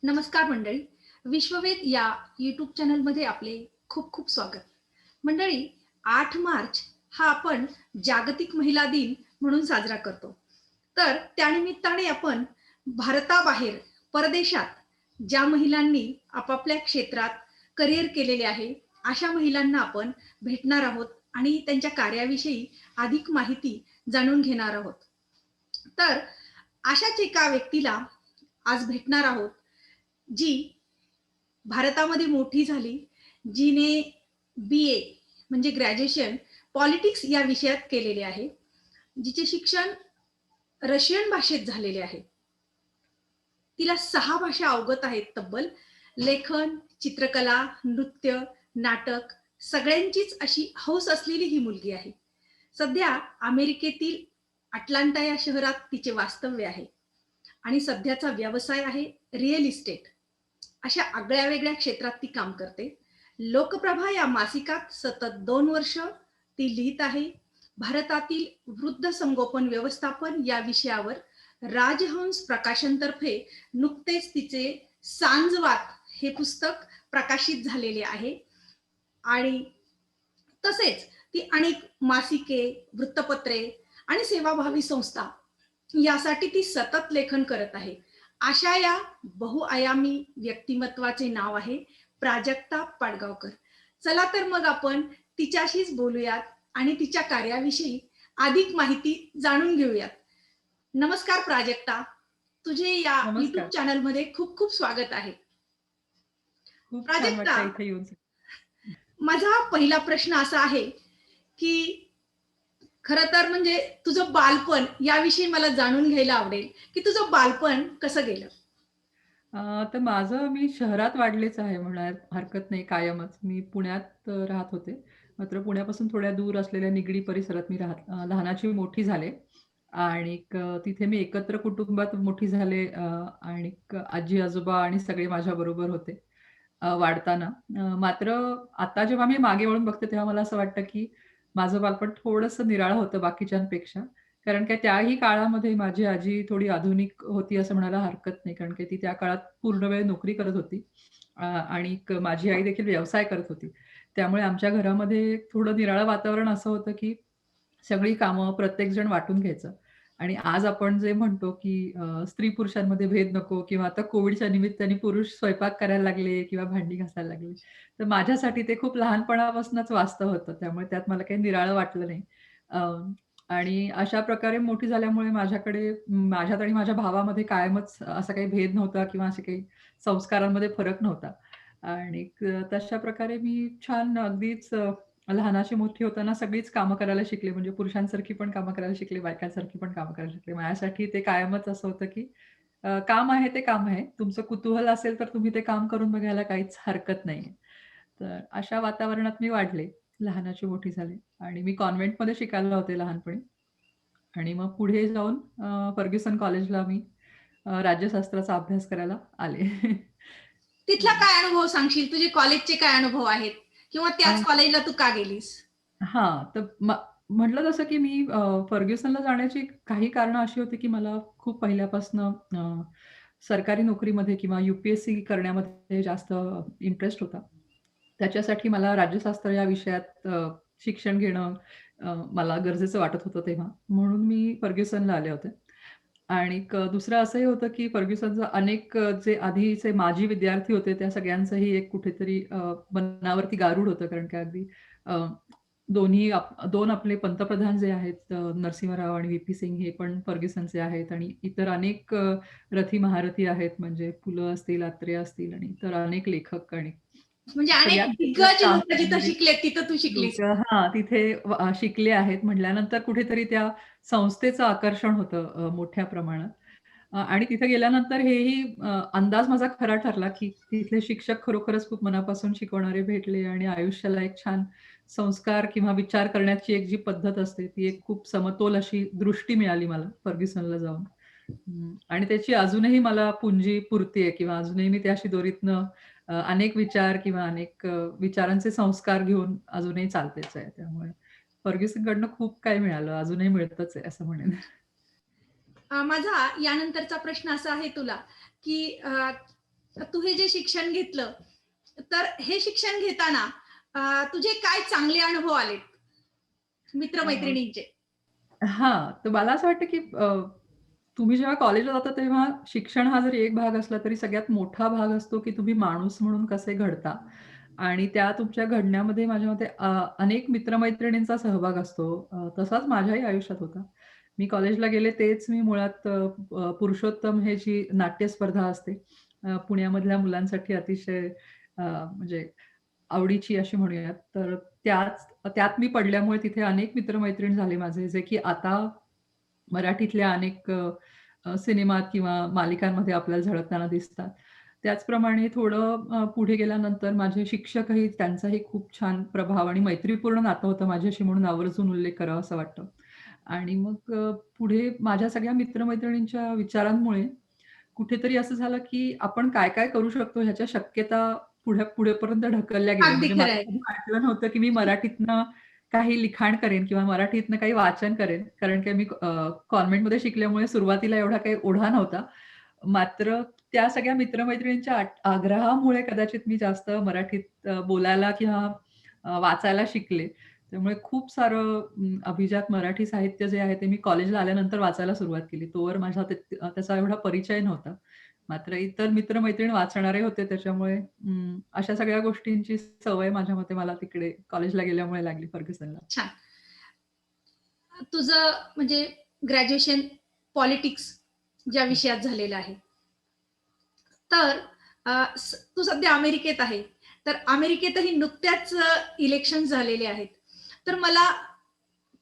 नमस्कार मंडळी. विश्ववेध या यूट्यूब चॅनलमध्ये आपले खूप खूप स्वागत. मंडळी, 8 मार्च हा आपण जागतिक महिला दिन म्हणून साजरा करतो. तर त्यानिमित्ताने आपण भारताबाहेर, परदेशात ज्या महिलांनी आपापल्या क्षेत्रात करिअर केलेले आहे, अशा महिलांना आपण भेटणार आहोत आणि त्यांच्या कार्याविषयी अधिक माहिती जाणून घेणार आहोत. तर अशाच एका व्यक्तीला आज भेटणार आहोत, जी भारतामध्ये मोठी झाली, जिने बी-ए म्हणजे ग्रॅज्युएशन पॉलिटिक्स या विषयात केलेले आहे. जिचे शिक्षण रशियन भाषेत झालेले आहे. तिला 6 भाषा अवगत आहेत तब्बल. लेखन, चित्रकला, नृत्य, नाटक सगळ्यांचीच अशी हौस असलेली ही मुलगी आहे. सध्या अमेरिकेतील अटलांटा या शहरात तिचे वास्तव्य आहे आणि सध्याचा व्यवसाय आहे रिअल इस्टेट. अशा आगळ्या-वेगळ्या क्षेत्रात ती काम करते. लोकप्रभा या मासिकात सतत 2 वर्ष ती लिहीत आहे. भारतातील वृद्ध संगोपन व्यवस्थापन या विषयावर राजहंस प्रकाशनतर्फे नुकतेच तिचे सांजवात हे पुस्तक प्रकाशित झालेले आहे आणि तसेच ती अनेक मासिके, वृत्तपत्रे आणि सेवाभावी संस्था यासाठी ती सतत लेखन करत आहे. अशा या बहुआयामी व्यक्तिमत्वाचे नाव आहे प्राजक्ता पाडगावकर. चला तर मग आपण तिच्याशीच बोलूयात आणि तिच्या कार्याविषयी अधिक माहिती जाणून घेऊयात. नमस्कार प्राजक्ता. तुझे या YouTube नमस्कार. चॅनलमध्ये खूप खूप स्वागत आहे. खूप छान प्राजक्ता, वाटलं इथे येऊन. माझा पहिला प्रश्न असा आहे, की खरं तर म्हणजे तुझं बालपण याविषयी मला जाणून घ्यायला आवडेल, की तुझं बालपण कसं गेलं? तर मी शहरात वाढलेच आहे म्हणायला हरकत नाही कायमच. मी पुण्यात राहत होते. मात्र पुण्यापासून थोड्या दूर असलेल्या निगडी परिसरात मी लहानाची मोठी झाले आणि तिथे मी एकत्र कुटुंबात मोठी झाले आणि आजी-आजोबा आणि सगळे माझ्याबरोबर होते वाढताना. मात्र आता जेव्हा मी मागे वळून बघते तेव्हा मला असं वाटतं, की माझं बालपण थोडंसं निराळं होतं बाकीच्यांपेक्षा. कारण काय त्याही काळामध्ये माझी आजी थोडी आधुनिक होती असं म्हणायला हरकत नाही. कारण की ती त्या काळात पूर्ण वेळ नोकरी करत होती आणि माझी आई देखील व्यवसाय करत होती. त्यामुळे आमच्या घरामध्ये थोडं निराळं वातावरण असं होतं, की सगळी कामं प्रत्येकजण वाटून घ्यायचं. आणि आज आपण जे म्हणतो, की स्त्री-पुरुषांमध्ये भेद नको किंवा आता कोविडच्या निमित्ताने पुरुष स्वयंपाक करायला लागले किंवा भांडी घासायला लागले. तर माझ्यासाठी ते खूप लहानपणापासूनच वास्तव होतं. त्यामुळे त्यात मला काही निराळं वाटलं नाही. अ, आणि अशा प्रकारे मोठी झाल्यामुळे माझ्यात आणि माझ्या भावामध्ये कायमच असा काही भेद नव्हता किंवा असे काही संस्कारांमध्ये फरक नव्हता. आणि तशा प्रकारे मी छान अगदीच लहानाची मोठी होताना सगळीच कामं करायला शिकले. म्हणजे पुरुषांसारखी पण कामं करायला शिकले, बायकांसारखी पण कामं करायला शिकले. माझ्यासाठी ते कायमच असं होतं, की काम आहे ते काम आहे. तुमचं कुतूहल असेल तर तुम्ही ते काम करून बघायला काहीच हरकत नाहीये. तर अशा वातावरणात मी वाढले. लहानाची मोठी झाले आणि मी कॉन्व्हेंटमध्ये शिकायला होते लहानपणी आणि मग पुढे जाऊन फर्ग्युसन कॉलेजला मी राज्यशास्त्राचा अभ्यास करायला आले. तिथला काय अनुभव सांगशील? तुझे कॉलेजचे काय अनुभव आहेत? किंवा अ, त्याच कॉलेजला तू का गेलीस? हां, तर म्हटलं तसं की मी फर्ग्युसनला जाण्याची काही कारणं अशी होती की मला खूप पहिल्यापासनं सरकारी नोकरीमध्ये किंवा यू-पी-एस-सी करण्यामध्ये जास्त इंटरेस्ट होता. त्याच्यासाठी मला राज्यशास्त्र या विषयात शिक्षण घेणं मला गरजेचं वाटत होतं तेव्हा. म्हणून मी फर्ग्युसनला आले होते. आणि दुसरं असंही होतं की फर्ग्युसनचं अनेक जे आधीचे माजी विद्यार्थी होते, त्या सगळ्यांचंही एक कुठेतरी मनावरती गारूड होतं. कारण की अगदी अ, 2 आपले पंतप्रधान जे आहेत नरसिंहराव आणि व्ही-पी सिंग हे पण फर्ग्युसनचे आहेत आणि इतर अनेक रथी महारथी आहेत म्हणजे पु. ल. असतील, अत्रेय असतील आणि इतर अनेक लेखक आणि म्हणजे अनेक सगळ्या क्षेत्रात दिग्गज काम लोक जिथं करणारे शिकलेत, तिथं तू शिकलीस. लोकं तिथे शिकले आहेत म्हटल्यानंतर कुठेतरी त्या संस्थेचं आकर्षण होतं मोठ्या प्रमाणात. आणि तिथे गेल्यानंतर हेही अंदाज माझा खरा ठरला, की तिथले शिक्षक खरोखरच खूप मनापासून शिकवणारे भेटले आणि आयुष्याला एक छान संस्कार किंवा विचार करण्याची एक जी पद्धत असते, ती एक खूप समतोल अशी दृष्टी मिळाली मला फर्ग्युसनला जाऊन. आणि त्याची अजूनही मला पुंजी पुरतीये किंवा अजूनही मी त्या दोरीतनं अनेक विचार किंवा अनेक विचारांचे संस्कार घेऊन अजूनही चालतेच आहे. त्यामुळे फर्ग्युसनकडनं खूप काही मिळालं. अजूनही मिळतच आहे असं म्हणेन. माझा यानंतरचा प्रश्न असा आहे तुला, की तू हे जे शिक्षण घेतलं, तर हे शिक्षण घेताना तुझे काय चांगले अनुभव आलेत अ, मित्र-मैत्रिणींचे? हां, तर मला असं वाटतं, की तुम्ही जेव्हा कॉलेजला जाता तेव्हा शिक्षण हा जरी एक भाग असला, तरी सगळ्यात मोठा भाग असतो, की तुम्ही माणूस म्हणून कसे घडता आणि त्या तुमच्या घडण्यामध्ये माझ्या मते अनेक मित्र-मैत्रिणींचा सहभाग असतो. तसाच माझ्याही आयुष्यात होता. मी कॉलेजला गेले तेच मी मुळात पुरुषोत्तम हे जी नाट्य स्पर्धा असते, पुण्यामधल्या मुलांसाठी अतिशय म्हणजे आवडीची अशी म्हणूयात. तर त्यात मी पडल्यामुळे तिथे अनेक मित्र-मैत्रीण झाले माझे, जे की आता मराठीतल्या अनेक सिनेमात किंवा मालिकांमध्ये आपल्याला झळकताना दिसतात. त्याचप्रमाणे थोडं पुढे गेल्यानंतर माझे शिक्षकही त्यांचाही खूप छान प्रभाव आणि मैत्रीपूर्ण नातं होतं माझ्याशी म्हणून आवर्जून उल्लेख करावा असं वाटतं. आणि मग पुढे माझ्या सगळ्या मित्र विचारांमुळे कुठेतरी असं झालं, की आपण काय-काय करू शकतो ह्याच्या शक्यता पुढेपर्यंत ढकलल्या गेल्या. अगदी म्हणजे खरं मला आहे. कधी वाटलं नव्हतं, की मी मराठीतनं काही लिखाण करेन किंवा मराठीतनं काही वाचन करेन. कारण की मी कॉन्व्हेंटमध्ये शिकल्यामुळे सुरुवातीला एवढा काही ओढा नव्हता. मात्र त्या सगळ्या मित्र-मैत्रिणींच्या आग्रहामुळे कदाचित मी जास्त मराठीत बोलायला किंवा वाचायला शिकले. त्यामुळे खूप सारं अभिजात मराठी साहित्य जे आहे ते मी कॉलेजला आल्यानंतर वाचायला सुरुवात केली. तोवर माझा त्याचा एवढा परिचय नव्हता. मात्र इतर मित्र-मैत्रीण वाचणारे होते त्याच्यामुळे अशा सगळ्या गोष्टींची सवय माझ्या मते मला तिकडे कॉलेजला गेल्यामुळे लागली फर्ग्युसनला. छान. तुझं म्हणजे ग्रॅज्युएशन पॉलिटिक्स ज्या विषयात झालेलं आहे. तर तू सध्या अमेरिकेत आहे. तर अमेरिकेतही नुकत्याच इलेक्शन झालेले आहेत. तर मला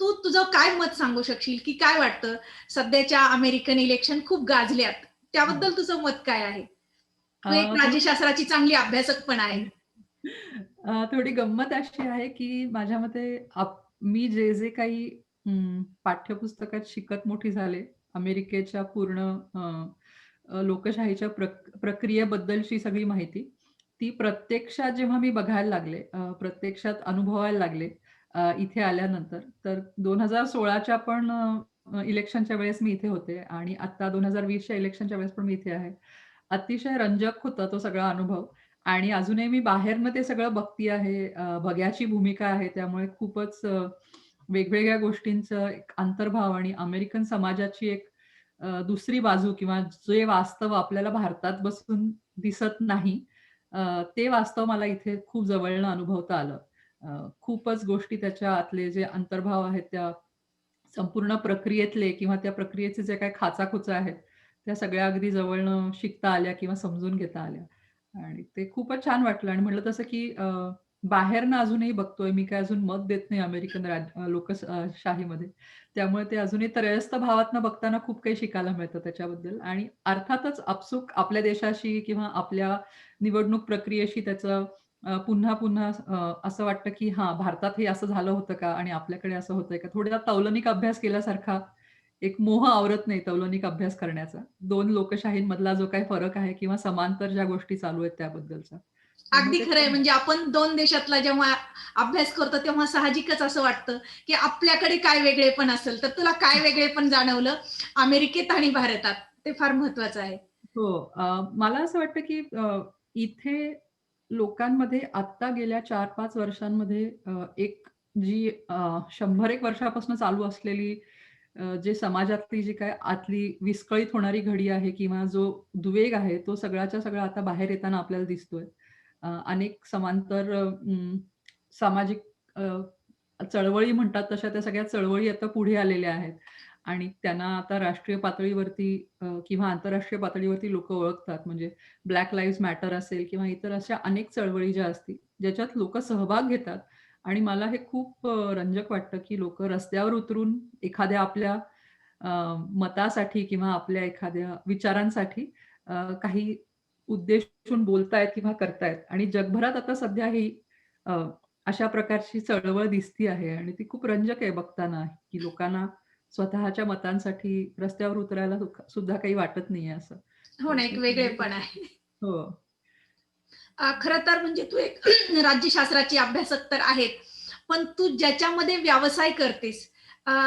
तू तुझं काय मत सांगू शकशील, की काय वाटतं सध्याच्या अमेरिकन इलेक्शन खूप गाजल्यात. हां. त्याबद्दल तुझं मत काय आहे? तू एक थोडं राज्यशास्त्राची चांगली अभ्यासक पण आहे. थोडी गंमत अशी आहे, की माझ्या मते मी जे काही पाठ्यपुस्तकात शिकत मोठी झाले, अमेरिकेच्या पूर्ण अ, अ, लोकशाहीच्या प्रक्रियेबद्दलची सगळी माहिती, ती प्रत्यक्षात जेव्हा मी बघायला लागले, प्रत्यक्षात अनुभवायला लागले इथे आल्यानंतर, तर 2016च्या पण इलेक्शनच्या वेळेस मी इथे होते आणि आता 2020च्या इलेक्शनच्या वेळेस पण मी इथे आहे. अतिशय रंजक होता तो सगळा अनुभव. आणि अजूनही मी बाहेरनं ते सगळं बघती आहे. बघ्याची भूमिका आहे. त्यामुळे खूपच वेगवेगळ्या गोष्टींचं एक अंतर्भाव आणि अमेरिकन समाजाची एक दुसरी बाजू किंवा जे वास्तव आपल्याला भारतात बसून दिसत नाही, ते वास्तव मला इथे खूप जवळनं अनुभवता आलं. खूपच गोष्टी त्याच्या आतले जे अंतर्भाव आहेत त्या संपूर्ण प्रक्रियेतले किंवा त्या प्रक्रियेचे जे काही खाचाखुचा आहेत, त्या सगळ्या अगदी जवळनं शिकता आल्या किंवा समजून घेता आल्या. आणि ते खूपच छान वाटलं आणि म्हटलं तसं की बाहेरनं अजूनही बघतोय. मी काही अजून मत देत नाही अमेरिकन शाहीमध्ये. त्यामुळे ते अजूनही त्रयस्थ भावातनं बघताना खूप काही शिकायला मिळतं त्याच्याबद्दल आणि अर्थातच आपसूक आपल्या देशाशी किंवा आपल्या निवडणूक प्रक्रियेशी त्याचं पुन्हा-पुन्हा असं वाटतं की हां, भारतातही असं झालं होतं का? आणि आपल्याकडे असं होतंय का? थोडा तौलनिक अभ्यास केल्यासारखा एक मोह आवरत नाही तौलनिक अभ्यास करण्याचा. 2 लोकशाहींमधला जो काही फरक आहे किंवा समांतर ज्या गोष्टी चालू आहेत त्याबद्दलचा. त्यामुळे अगदी ते खरं आहे. छान म्हणजे आपण 2 देशातला जेव्हा अभ्यास करतो, तेव्हा साहजिकच असं वाटतं, की आपल्याकडे काय वेगळेपण असेल. तर तुला काय वेगळेपण जाणवलं अमेरिकेत आणि भारतात? ते फार महत्वाचं आहे. हो. मला असं वाटतं, की इथे लोकांमध्ये आत्ता गेल्या 4-5 वर्षांमध्ये एक जी 100-1 वर्षापासून चालू असलेली जे समाजातली जी काही आतली विस्कळीत होणारी घडी आहे किंवा जो उद्वेग आहे, तो सगळाच्या सगळा आता बाहेर येताना आपल्याला दिसतोय. अनेक समांतर सामाजिक चळवळी म्हणतात तशा त्या सगळ्या चळवळी आता पुढे आलेल्या आहेत आणि त्यांना आता राष्ट्रीय पातळीवरती किंवा आंतरराष्ट्रीय पातळीवरती लोकं ओळखतात. म्हणजे ब्लॅक लाईव्हज मॅटर असेल किंवा इतर अशा अनेक चळवळी ज्या असतील, ज्याच्यात लोकं सहभाग घेतात आणि मला हे खूप रंजक वाटतं, की लोकं रस्त्यावर उतरून एखाद्या आपल्या अ, मतासाठी किंवा आपल्या एखाद्या विचारांसाठी काही उद्देशून बोलतायत किंवा करतायत आणि जगभरात आता सध्या ही अ, अशा प्रकारची चळवळ दिसती आहे आणि ती खूप रंजक आहे बघताना, की लोकांना स्वतःच्या मतांसाठी रस्त्यावर उतरायला सुद्धा काही वाटत नाहीये असं. हो तर ना, ते एक रंजक वेगळेपण वाटतं. आहे. हो. खरं तर म्हणजे तू एक राज्यशास्त्राची अभ्यासक तर आहेत. पण तू ज्याच्यामध्ये व्यवसाय करतेस,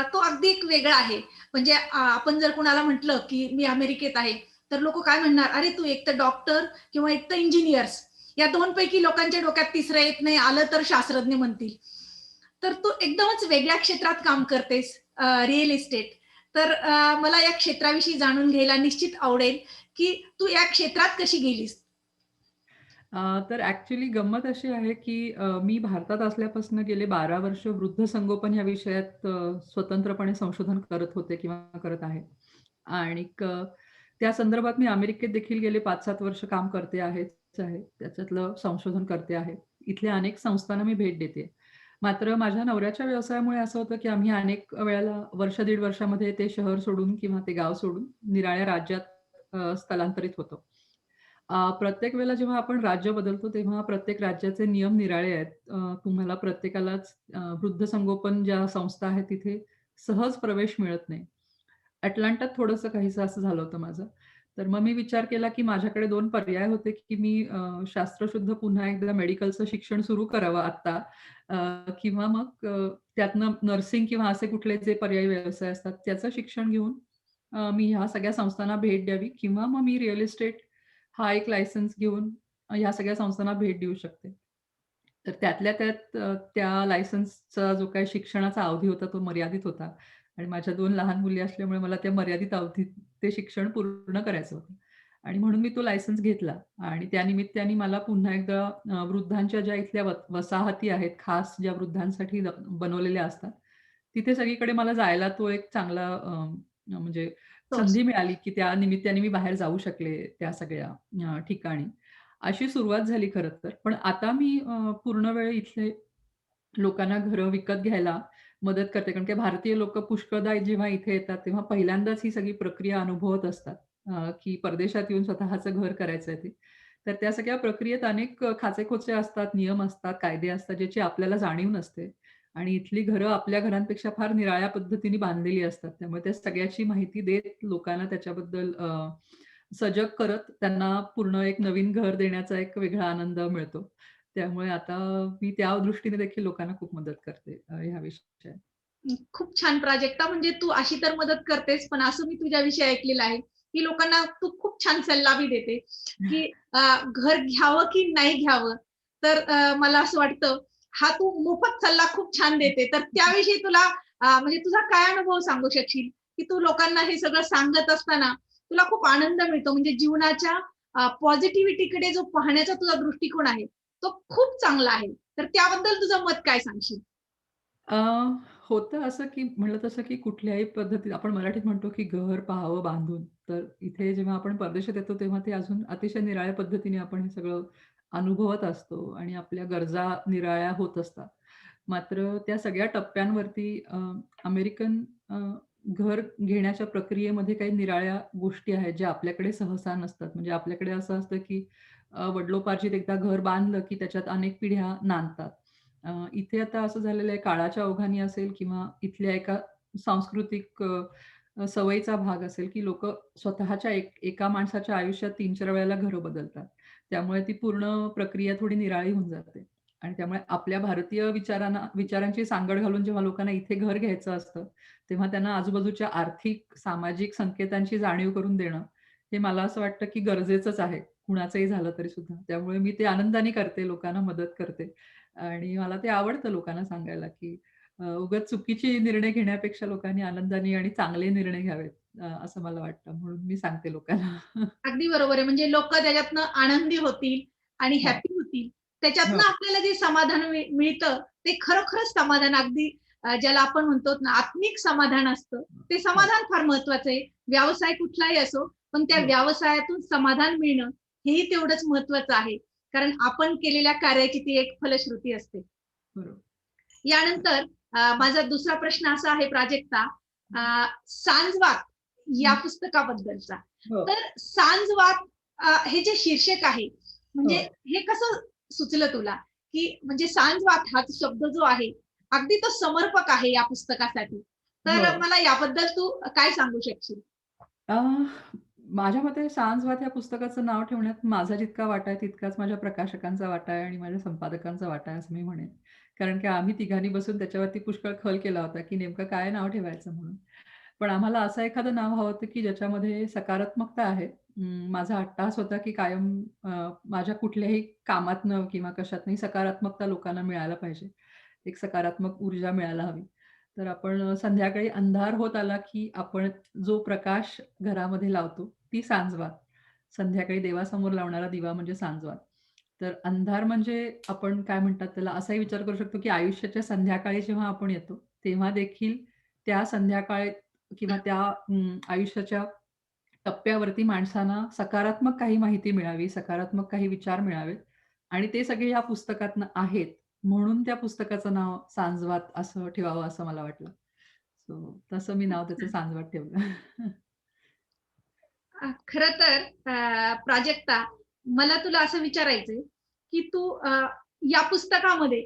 तो अगदी एक वेगळा आहे. म्हणजे आपण जर कुणाला म्हटलं, की मी अमेरिकेत आहे, तर लोक काय म्हणणार, अरे तू एक तर डॉक्टर किंवा एक तर इंजिनियर्स, या दोन पैकी लोकांच्या डोक्यात तिसरं येत नाही, आलं तर शास्त्रज्ञ म्हणतील. तर तू एकदमच वेगळ्या क्षेत्रात काम करतेस, रिअल इस्टेट. तर मला या क्षेत्राविषयी जाणून घ्यायला निश्चित आवडेल, की तू या क्षेत्रात कशी गेलीस? तर ॲक्चुअली गंमत अशी आहे, की मी भारतात असल्यापासून गेले 12 वर्ष वृद्धसंगोपन ह्या विषयात स्वतंत्रपणे संशोधन करत होते किंवा करत आहे. आणि त्या संदर्भात मी अमेरिकेत देखील गेले 5-7 वर्ष काम करते आहेच आहे. त्याच्यातलं संशोधन करते आहे. इथल्या अनेक संस्थांना मी भेट देते. मात्र माझ्या नवऱ्याच्या व्यवसायामुळे असं होतं, की आम्ही अनेक वेळेला वर्ष, दीड वर्षामध्ये ते शहर सोडून किंवा ते गाव सोडून निराळ्या राज्यात स्थलांतरित होतो. प्रत्येक वेळेला जेव्हा आपण राज्य बदलतो, तेव्हा प्रत्येक राज्याचे नियम निराळे आहेत. तुम्हाला प्रत्येकालाच वृद्धसंगोपन ज्या संस्था आहेत, तिथे सहज प्रवेश मिळत नाही. अटलांटात थोडंसं काहीसं असं झालं होतं माझं. तर मग मी विचार केला, की माझ्याकडे 2 पर्याय होते, की मी शास्त्रशुद्ध पुन्हा एकदा मेडिकलचं शिक्षण सुरू करावं आत्ता, किंवा मग त्यातनं नर्सिंग किंवा असे कुठले जे पर्यायी व्यवसाय असतात, त्याचं शिक्षण घेऊन मी ह्या सगळ्या संस्थांना भेट द्यावी किंवा मग मी रिअल इस्टेट हा एक लायसन्स घेऊन ह्या सगळ्या संस्थांना भेट देऊ शकते. तर त्यातल्या त्यात त्या लायसन्सचा जो काही शिक्षणाचा अवधी होता तो मर्यादित होता आणि माझ्या 2 लहान मुली असल्यामुळे मला त्या मर्यादित अवधीत ते शिक्षण पूर्ण करायचं होतं. आणि म्हणून मी तो लायसन्स घेतला आणि त्यानिमित्ताने मला पुन्हा एकदा वृद्धांच्या ज्या इथल्या वसाहती आहेत, खास ज्या वृद्धांसाठी बनवलेल्या असतात, तिथे सगळीकडे मला जायला तो एक चांगला म्हणजे सोर्स. संधी मिळाली, की त्या निमित्ताने मी बाहेर जाऊ शकले त्या सगळ्या ठिकाणी. अशी सुरुवात झाली खरं तर. पण आता मी पूर्ण वेळ इथले लोकांना घरं विकत घ्यायला मदत करते. कारण की भारतीय लोकं पुष्कळदा जेव्हा इथे येतात, तेव्हा पहिल्यांदाच ही सगळी प्रक्रिया अनुभवत असतात, की परदेशात येऊन स्वतःचं घर करायचं आहे ते. तर त्या सगळ्या प्रक्रियेत अनेक खाचेखोचे असतात, नियम असतात, कायदे असतात, ज्याची आपल्याला जाणीव नसते. आणि इथली घरं आपल्या घरांपेक्षा फार निराळ्या पद्धतीने बांधलेली असतात. त्यामुळे त्या सगळ्याची माहिती देत लोकांना त्याच्याबद्दल सजग करत त्यांना पूर्ण एक नवीन घर देण्याचा एक वेगळा आनंद मिळतो. त्यामुळे आता मी त्या दृष्टीने देखील लोकांना खूप मदत करते ह्या विषयात. खूप छान प्राजक्ता. म्हणजे तू अशी तर मदत करतेस, पण असं मी तुझ्याविषयी ऐकलेलं आहे, की लोकांना तू खूप छान सल्ला बी देते, की घर घ्यावं की नाही घ्यावं. तर मला असं वाटतं, हा तू मोफत सल्ला खूप छान देते. तर त्याविषयी तुला म्हणजे तुझा काय अनुभव सांगू शकशील, की तू लोकांना हे सगळं सांगत असताना तुला खूप आनंद मिळतो. म्हणजे जीवनाच्या पॉझिटिव्हिटीकडे जो पाहण्याचा तुझा दृष्टिकोन आहे, तो खूप चांगला आहे. तर त्याबद्दल तुझं मत काय सांगशील? अ, होतं असं, की म्हणलं तसं, की कुठल्याही पद्धतीत आपण मराठीत म्हणतो, की घर पाहावं बांधून. तर इथे जेव्हा आपण परदेशात येतो, तेव्हा ते अजून अतिशय निराळ्या पद्धतीने आपण हे सगळं अनुभवत असतो आणि आपल्या गरजा निराळ्या होत असतात. मात्र त्या सगळ्या टप्प्यांवरती अमेरिकन घर घेण्याच्या प्रक्रियेमध्ये काही निराळ्या गोष्टी आहेत, ज्या आपल्याकडे सहसा नसतात. म्हणजे आपल्याकडे असं असतं, की वडिलोपार्जित एकदा घर बांधलं, की त्याच्यात अनेक पिढ्या नांदतात. इथे आता असं झालेलं आहे काळाच्या ओघाने असेल किंवा इथल्या एका सांस्कृतिक सवयीचा भाग असेल, की लोकं स्वतःच्या एका माणसाच्या आयुष्यात 3-4 वेळेला घरं बदलतात. त्यामुळे ती पूर्ण प्रक्रिया थोडी निराळी होऊन जाते. आणि त्यामुळे आपल्या भारतीय विचारांची सांगड घालून जेव्हा लोकांना इथे घर घ्यायचं असतं, तेव्हा त्यांना आजूबाजूच्या आर्थिक, सामाजिक संकेतांची जाणीव करून देणं, हे मला असं वाटतं, की गरजेचंच आहे. कुणाचंही झालं तरी सुद्धा. त्यामुळे मी ते आनंदाने करते, लोकांना मदत करते. आणि मला ते आवडतं लोकांना सांगायला, की उगाच चुकीचे निर्णय घेण्यापेक्षा लोकांनी आनंदाने आणि चांगले निर्णय घ्यावेत, असं मला वाटतं. म्हणून मी सांगते लोकांना. अगदी बरोबर आहे. म्हणजे लोकं त्याच्यातनं आनंदी होतील आणि हो, हॅपी होतील. त्याच्यातनं हो, आपल्याला जे समाधान मिळतं, ते खरोखरच समाधान अगदी ज्याला आपण म्हणतो ना, आत्मिक समाधान असतं. ते हो, समाधान फार महत्वाचं आहे. व्यवसाय कुठलाही असो, पण त्या हो. व्यवसायातून समाधान मिळणं हेही तेवढंच महत्वाचं आहे. कारण आपण केलेल्या कार्याची ती एक फलश्रुती असते. बरोबर. यानंतर माझा दुसरा प्रश्न असा आहे प्राजक्ता, अ, सांजवात या हं. पुस्तकाबद्दलचा. हो, तर सांजवात हे जे शीर्षक आहे, म्हणजे हो, हे कसं सुचलं तुला? की म्हणजे सांजवात हा शब्द जो आहे, अगदी तो समर्पक आहे या पुस्तकासाठी. हो. तर मला याबद्दल तू काय सांगू शकशील? अ, माझ्या मते सांजवात या पुस्तकाचं नाव ठेवण्यात माझा जितका वाटा आहे, तितकाच माझ्या प्रकाशकांचा वाटा आहे आणि माझ्या संपादकांचा वाटा आहे, असं मी म्हणेन. कारण की आम्ही तिघांनी बसून त्याच्यावरती पुष्कळ खल केला होता, की नेमकं काय नाव ठेवायचं म्हणून. पण आम्हाला असं एखादं नाव हवं होतं, की ज्याच्यामध्ये सकारात्मकता आहे माझा अट्टाहास होता, की कायम माझ्या कुठल्याही कामातनं किंवा कशातनंही सकारात्मकता लोकांना मिळायला पाहिजे. एक सकारात्मक ऊर्जा मिळायला हवी. तर आपण संध्याकाळी अंधार होत आला, की आपण जो प्रकाश घरामध्ये लावतो, ती सांजवात. संध्याकाळी देवासमोर लावणारा दिवा म्हणजे सांजवात. तर अंधार म्हणजे आपण काय म्हणतात त्याला असाही विचार करू शकतो, की आयुष्याच्या संध्याकाळी जेव्हा आपण येतो, तेव्हा देखील त्या संध्याकाळी किंवा त्या आयुष्याच्या टप्प्यावरती माणसांना सकारात्मक काही माहिती मिळावी, सकारात्मक काही विचार मिळावेत आणि ते सगळे या पुस्तकातनं आहेत. म्हणून त्या पुस्तकाचं नाव सांजवात असं ठेवावं असं मला वाटलं. सो तसं मी खूप नाव त्याचं छान. सांजवात ठेवलं. खरं तर प्राजक्ता, मला तुला असं विचारायचंय, की तू या पुस्तकामध्ये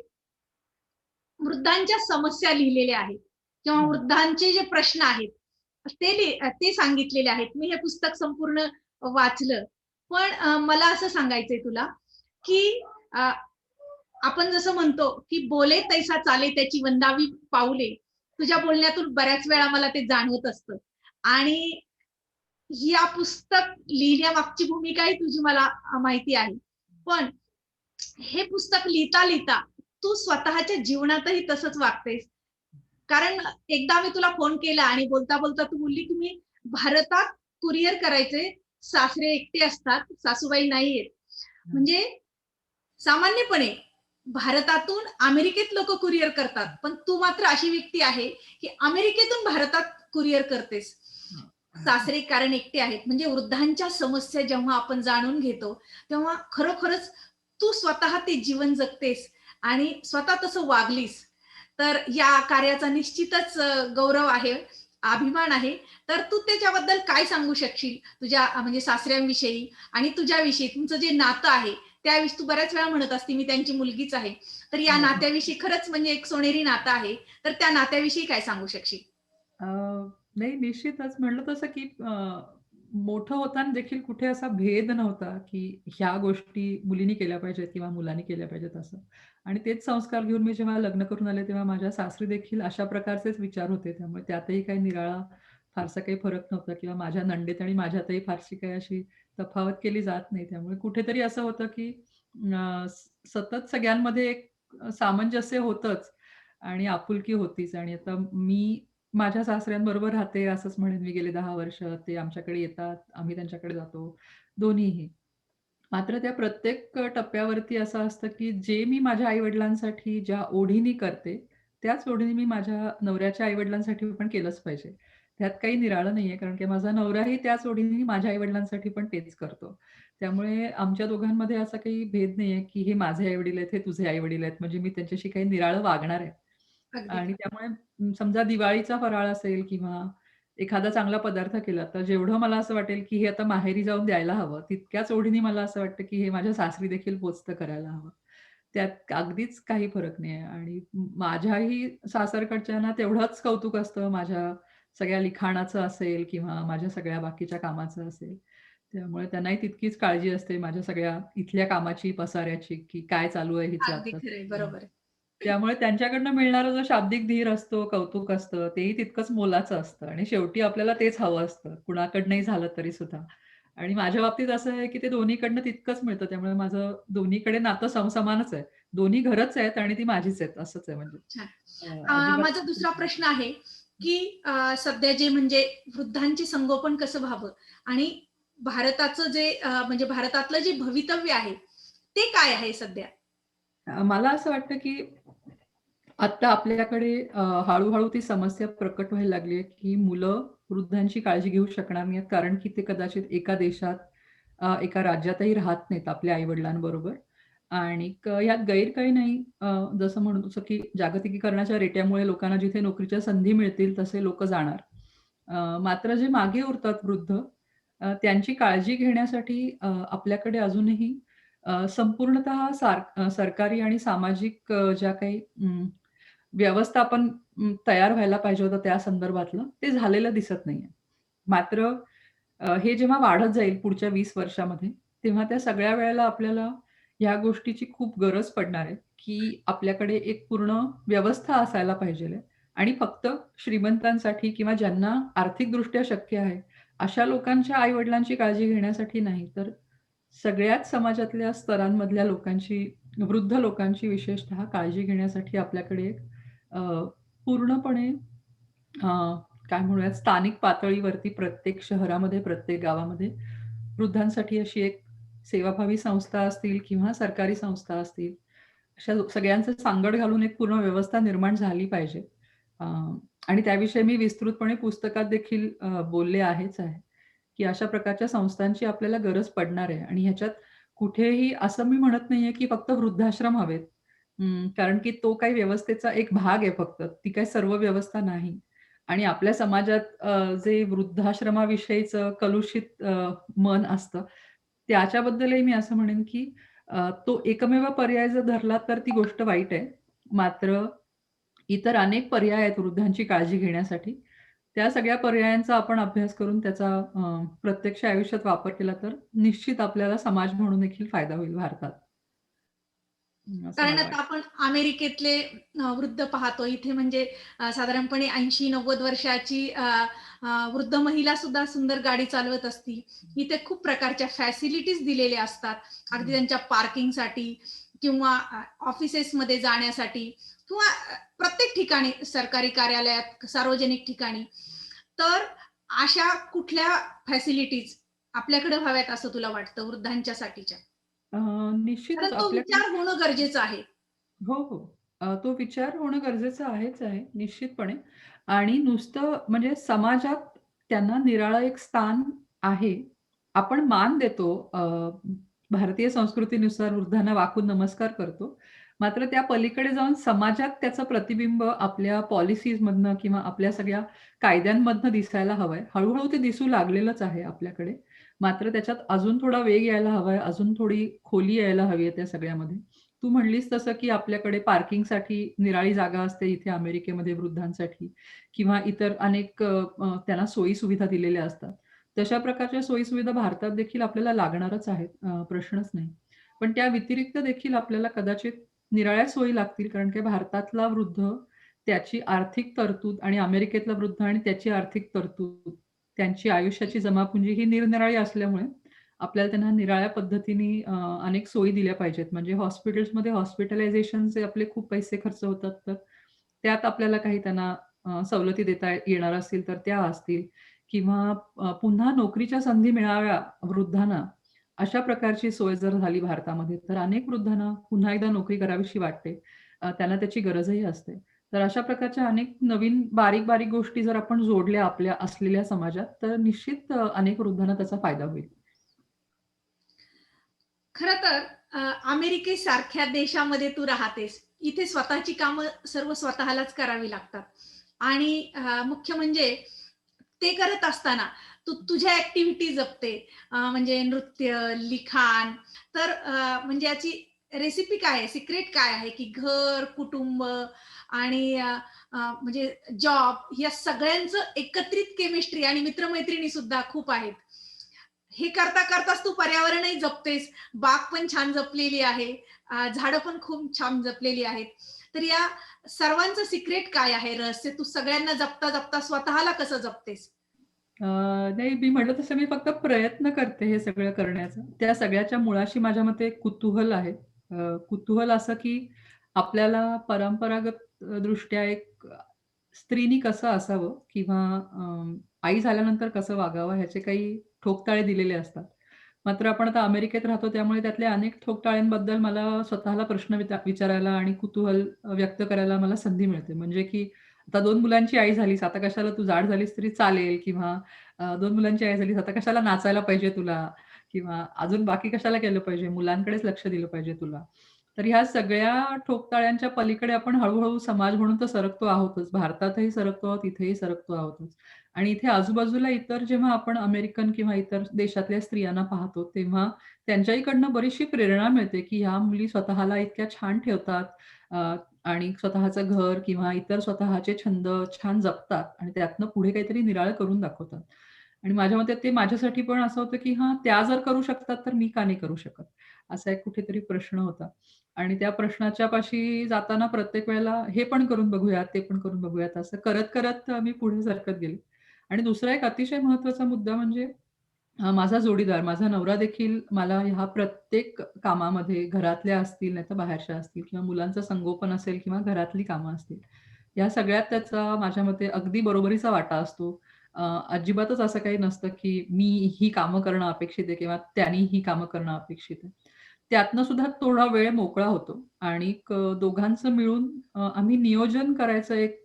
वृद्धांच्या समस्या लिहिलेल्या आहेत किंवा हं. वृद्धांचे जे प्रश्न आहेत, ते सांगितलेले आहेत. मी हे पुस्तक संपूर्ण वाचलं. पण मला असं सांगायचंय तुला, की अ, आपण जसं म्हणतो, की "बोले तैसा चाले त्याची वंदावी पाऊले." तुझ्या बोलण्यातून बऱ्याच वेळा मला ते जाणवत असतं आणि या पुस्तक लिहिण्यामागची भूमिकाही तुझी मला माहिती आहे. पण हे पुस्तक लिहिता-लिहिता तू स्वतःच्या जीवनातही तसंच वागतेस. कारण एकदा मी तुला फोन केला आणि बोलता-बोलता तू बोलली, की "मी भारतात कुरिअर करायचे, सासरे एकटे असतात, सासूबाई नाही आहेत." हं. म्हणजे सामान्यपणे भारतातून अमेरिकेत लोकं कुरिअर करतात. पण तू मात्र अशी व्यक्ती आहे, की अमेरिकेतून भारतात कुरिअर करतेस. सासरे कारण एकटे आहेत. म्हणजे वृद्धांच्या समस्या जेव्हा आपण जाणून घेतो, तेव्हा खरोखरच तू स्वतः ते जीवन जगतेस आणि स्वतः तसं वागलीस. तर या कार्याचा निश्चितच गौरव आहे, अभिमान आहे. तर तू त्याच्याबद्दल काय सांगू शकशील? तुझ्या म्हणजे सासऱ्यांविषयी आणि तुझ्याविषयी तुमचं जे नातं आहे, त्याविषयी तू बऱ्याच वेळा म्हणत असते, "मी त्यांची मुलगीच आहे." तर या हो. नात्याविषयी खरंच म्हणजे एक सोनेरी नातं आहे. तर त्या नात्याविषयी काय सांगू शकशील? अ, नाही निश्चितच म्हटलं तसं की मोठं होताना देखील कुठे असा भेद नव्हता, की ह्या गोष्टी मुलींनी केल्या पाहिजेत किंवा मुलांनी केल्या पाहिजेत असं. आणि तेच संस्कार घेऊन मी जेव्हा लग्न करून आले, तेव्हा माझ्या सासरी देखील अशा प्रकारचेच विचार होते. त्यामुळे त्यातही काही निराळा फारसा काही फरक नव्हता किंवा माझ्या नणंदेत आणि माझ्यातही फारशी काही अशी तफावत केली जात नाही. त्यामुळे कुठेतरी असं होतं, की सतत सगळ्यांमध्ये एक सामंजस्य होतंच आणि आपुलकी होतीच आणि आता मी माझ्या सासऱ्यांबरोबर राहते असंच म्हणेन मी गेले 10 वर्ष. ते आमच्याकडे येतात, आम्ही त्यांच्याकडे जातो, दोन्हीही. मात्र त्या प्रत्येक टप्प्यावरती असं असतं, की जे मी माझ्या आई-वडिलांसाठी ज्या ओढीने करते, त्याच ओढीने मी माझ्या नवऱ्याच्या आई-वडिलांसाठी पण केलंच पाहिजे. त्यात काही निराळं नाहीये, कारण की माझा नवराही त्याच ओढीने माझ्या आई-वडिलांसाठी पण तेच करतो. त्यामुळे आमच्या दोघांमध्ये असा काही भेद नाहीये, की हे माझे आई-वडील आहेत, हे तुझे आई-वडील आहेत, म्हणजे मी त्यांच्याशी काही निराळं वागणार आहे. अगदी आणि खरं. त्यामुळे समजा दिवाळीचा फराळ असेल किंवा एखादा चांगला पदार्थ केला, तर जेवढं मला असं वाटेल, की हे आता माहेरी जाऊन द्यायला हवं, तितक्याच ओढीने मला असं वाटतं, की हे माझ्या सासरी देखील पोहोचतं करायला हवं. त्यात अगदीच काही फरक नाहीये आणि माझ्याही सासरकडच्यांना तेवढंच कौतुक असतं माझ्या सगळ्या लिखाणाचं असेल किंवा माझ्या सगळ्या बाकीच्या कामाचं असेल. त्यामुळे त्यांनाही तितकीच काळजी असते माझ्या सगळ्या इथल्या कामाची, पसाऱ्याची, की काय चालू आहे हिचं अगदी आता. खरं आहे. बरोबर आहे. त्यामुळे त्यांच्याकडनं मिळणारा जो शाब्दिक धीर असतो, कौतुक असतं, तेही तितकंच मोलाचं असतं आणि शेवटी आपल्याला तेच हवं असतं, कुणाकडनंही झालं तरी सुद्धा. आणि माझ्या बाबतीत असं आहे, की ते दोन्हीकडनं तितकंच मिळतं. त्यामुळे माझं दोन्हीकडे नातं समसमानच आहे. दोन्ही घरच आहेत आणि ती माझीच आहेत, असंच आहे म्हणजे. छान. अजिबात माझा दुसरा प्रश्न आहे, की सध्या जे म्हणजे वृद्धांचे संगोपन कसं व्हावं आणि भारताचं जे म्हणजे भारतातलं जे भवितव्य आहे, ते काय आहे सध्या? मला असं वाटतं, की आता आपल्याकडे हळू-हळू ती समस्या प्रकट व्हायला लागली आहे, की मुलं वृद्धांची काळजी घेऊ शकणार नाहीत. कारण की ते कदाचित एका देशात, एका राज्यातही राहत नाहीत आपल्या आई-वडिलांबरोबर. आणि यात गैर काही नाही. जसं म्हणू तसं की जागतिकीकरणाच्या रेट्यामुळे लोकांना जिथे नोकरीच्या संधी मिळतील तसे लोकं जाणार. मात्र जे मागे उरतात वृद्ध, त्यांची काळजी घेण्यासाठी आपल्याकडे अजूनही संपूर्णतः सरकारी आणि सामाजिक ज्या काही व्यवस्थापन तयार व्हायला पाहिजे होतं त्या संदर्भातलं, ते झालेलं दिसत नाहीये. मात्र हे जेव्हा वाढत जाईल पुढच्या 20 वर्षामध्ये, तेव्हा त्या सगळ्या वेळेला आपल्याला ह्या गोष्टीची खूप गरज पडणार आहे, की आपल्याकडे एक पूर्ण व्यवस्था असायला पाहिजेल आहे आणि फक्त श्रीमंतांसाठी किंवा ज्यांना आर्थिकदृष्ट्या शक्य आहे, अशा लोकांच्या आई-वडिलांची काळजी घेण्यासाठी नाही, तर सगळ्याच समाजातल्या स्तरांमधल्या लोकांची, वृद्ध लोकांची विशेषतः काळजी घेण्यासाठी आपल्याकडे एक अ, पूर्णपणे अ, काय म्हणूयात स्थानिक पातळीवरती प्रत्येक शहरामध्ये, प्रत्येक गावामध्ये वृद्धांसाठी अशी एक सेवाभावी संस्था असतील किंवा सरकारी संस्था असतील, अशा सगळ्यांचं सांगड घालून एक पूर्ण व्यवस्था निर्माण झाली पाहिजे. अ, आणि त्याविषयी मी विस्तृतपणे पुस्तकात देखील बोलले आहेच आहे, की अशा प्रकारच्या संस्थांची आपल्याला गरज पडणार आहे आणि ह्याच्यात कुठेही असं मी म्हणत नाहीये, की फक्त वृद्धाश्रम हवेत. कारण की तो काही व्यवस्थेचा एक भाग आहे फक्त. ती काही सर्व व्यवस्था नाही. आणि आपल्या समाजात जे वृद्धाश्रमाविषयीचं कलुषित मन असतं, त्याच्याबद्दलही मी असं म्हणेन, की तो एकमेव पर्याय जर धरला तर ती गोष्ट वाईट आहे. मात्र इतर अनेक पर्याय आहेत वृद्धांची काळजी घेण्यासाठी. त्या सगळ्या पर्यायांचा आपण अभ्यास करून त्याचा प्रत्यक्ष आयुष्यात वापर केला तर निश्चित आपल्याला समाज म्हणून देखील फायदा होईल भारतात. असं कारण मला आता वाटतं. आपण अमेरिकेतले वृद्ध पाहतो. इथे म्हणजे साधारणपणे 80-90 वर्षाची वृद्ध महिला सुद्धा सुंदर गाडी चालवत असती. इथे खूप प्रकारच्या फॅसिलिटीज दिलेल्या असतात. अगदी हं. त्यांच्या पार्किंगसाठी किंवा ऑफिसेसमध्ये जाण्यासाठी किंवा प्रत्येक ठिकाणी सरकारी कार्यालयात, सार्वजनिक ठिकाणी. तर अशा कुठल्या फॅसिलिटीज आपल्याकडे व्हाव्यात असं तुला वाटतं वृद्धांच्यासाठीच्या? कारण निश्चितच तो आपल्याकडे विचार होणं गरजेचं आहे. हो, हो. तो विचार होणं गरजेचं आहेच आहे, निश्चितपणे. आणि नुसतं म्हणजे समाजात त्यांना निराळं एक स्थान आहे. आपण मान देतो. भारतीय संस्कृतीनुसार वृद्धांना वाकून नमस्कार करतो. मात्र त्या पलीकडे जाऊन समाजात त्याचं प्रतिबिंब आपल्या पॉलिसीजमधनं किंवा आपल्या सगळ्या कायद्यांमधनं दिसायला हवंय. हळू ते दिसू लागलेलंच आहे आपल्याकडे. मात्र त्याच्यात अजून थोडा वेग यायला हवाय, अजून थोडी खोली यायला हवी आहे त्या सगळ्यामध्ये. तू म्हणलीस तसं, की आपल्याकडे पार्किंगसाठी निराळी जागा असते इथे अमेरिकेमध्ये वृद्धांसाठी किंवा इतर अनेक त्यांना सोयी-सुविधा दिलेल्या असतात. तशा प्रकारच्या सोयी-सुविधा भारतात देखील आपल्याला लागणारच आहेत. प्रश्नच नाही. पण त्या व्यतिरिक्त देखील आपल्याला कदाचित निराळ्या सोयी लागतील. कारण की भारतातला वृद्ध, त्याची आर्थिक तरतूद आणि अमेरिकेतला वृद्ध आणि त्याची आर्थिक तरतूद, त्यांची आयुष्याची जमापुंजी ही निरनिराळी असल्यामुळे आपल्याला त्यांना निराळ्या पद्धतीने अनेक सोयी दिल्या पाहिजेत. म्हणजे हॉस्पिटल्समध्ये हॉस्पिटलायझेशनचे आपले खूप पैसे खर्च होतात, तर त्यात आपल्याला काही त्यांना सवलती देता येणार असतील तर त्या असतील किंवा पुन्हा नोकरीच्या संधी मिळाव्या वृद्धांना, अशा प्रकारची सोय जर झाली भारतामध्ये, तर अनेक वृद्धांना पुन्हा एकदा नोकरी करावीशी वाटते. त्यांना त्याची गरजही असते. तर अशा प्रकारच्या अनेक नवीन बारीक-बारीक गोष्टी जर आपण जोडल्या आपल्या असलेल्या समाजात, तर निश्चित अनेक वृद्धांना त्याचा फायदा होईल. खरं तर अमेरिकेसारख्या देशामध्ये तू राहतेस. इथे स्वतःची कामं सर्व स्वतःलाच करावी लागतात आणि मुख्य म्हणजे ते करत असताना तू तुझ्या ॲक्टिव्हिटी जपते. म्हणजे नृत्य, लिखाण. तर म्हणजे याची रेसिपी काय आहे? सिक्रेट काय आहे? की घर, कुटुंब आणि म्हणजे जॉब या सगळ्यांचं एकत्रित केमिस्ट्री आणि मित्र सुद्धा खूप आहेत. हे करता-करताच तू पर्यावरणही जपतेस. बाग पण छान जपलेली आहे. झाडं पण खूप छान जपलेली आहेत. तर या सर्वांचं सिक्रेट काय आहे रहस्य? तू सगळ्यांना जपता-जपता स्वतःला कसं जपतेस? नाही, मी म्हटलं तसं मी फक्त प्रयत्न करते हे सगळं करण्याचा. त्या सगळ्याच्या मुळाशी माझ्या मते एक कुतूहल आहे. कुतूहल असं की आपल्याला परंपरागत दृष्ट्या एक स्त्रीनी कसं असावं किंवा आई झाल्यानंतर कसं वागावं ह्याचे काही ठोकताळे दिलेले असतात. मात्र आपण आता अमेरिकेत राहतो त्यामुळे त्यातल्या अनेक ठोकताळ्यांबद्दल मला स्वतःला प्रश्न विचारायला आणि कुतूहल व्यक्त करायला मला संधी मिळते. म्हणजे की आता 2 मुलांची आई झालीस, आता कशाला तू जाड झालीस तरी चालेल किंवा 2 मुलांची आई झालीस, आता कशाला नाचायला पाहिजे तुला किंवा अजून बाकी कशाला केलं पाहिजे, मुलांकडेच लक्ष दिलं पाहिजे तुला. तर ह्या सगळ्या ठोकताळ्यांच्या पलीकडे आपण हळू समाज म्हणून तर सरकतो आहोतच. भारतातही सरकतो आहोत, इथेही सरकतो आहोतच. आणि इथे आजूबाजूला इतर जेव्हा आपण अमेरिकन किंवा इतर देशातल्या स्त्रियांना पाहतो, तेव्हा त्यांच्याहीकडनं बरीचशी प्रेरणा मिळते, की ह्या मुली स्वतःला इतक्या छान ठेवतात आणि स्वतःचं घर किंवा इतर स्वतःचे छंद छान जपतात आणि त्यातनं पुढे काहीतरी निराळं करून दाखवतात. आणि माझ्या मते ते माझ्यासाठी पण असं होतं, की हां, त्या जर करू शकतात, तर मी का नाही करू शकत? असा एक कुठेतरी प्रश्न होता. आणि त्या प्रश्नाच्या पाशी जाताना प्रत्येक वेळेला हे पण करून बघूयात, ते पण करून बघूयात, असं करत-करत मी पुढे सरकत गेले. आणि दुसरा एक अतिशय महत्त्वाचा मुद्दा म्हणजे माझा जोडीदार, माझा नवरा देखील मला ह्या प्रत्येक कामामध्ये घरातल्या असतील, नाहीतर बाहेरच्या असतील किंवा मुलांचं संगोपन असेल किंवा घरातली कामं असतील, या सगळ्यात त्याचा माझ्या मते अगदी बरोबरीचा वाटा असतो. अजिबातच असं काही नसतं, की मी ही कामं करणं अपेक्षित आहे किंवा त्यानी ही कामं करणं अपेक्षित आहे. त्यातनं सुद्धा थोडा वेळ मोकळा होतो आणि दोघांचं मिळून आम्ही नियोजन करायचं एक